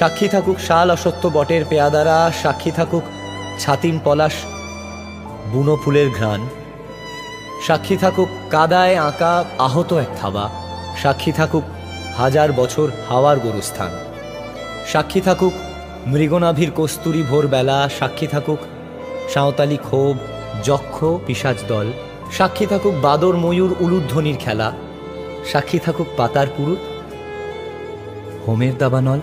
সাক্ষী থাকুক শাল অসত্য বটের পেয়াদারা, সাক্ষী থাকুক ছাতিম পলাশ বুনো ফুলের ঘ্রাণ, সাক্ষী থাকুক কাদায় আঁকা আহত এক থাবা, সাক্ষী থাকুক হাজার বছর হাওয়ার গোরস্থান, সাক্ষী থাকুক মৃগনাভির কস্তুরী ভোরবেলা, সাক্ষী থাকুক সাঁওতালি ক্ষোভ যক্ষ পিশাচ দল, সাক্ষী থাকুক বাদর ময়ূর উলুধ্বনির খেলা, সাক্ষী থাকুক পাতার পুরুত হোমের দাবানল।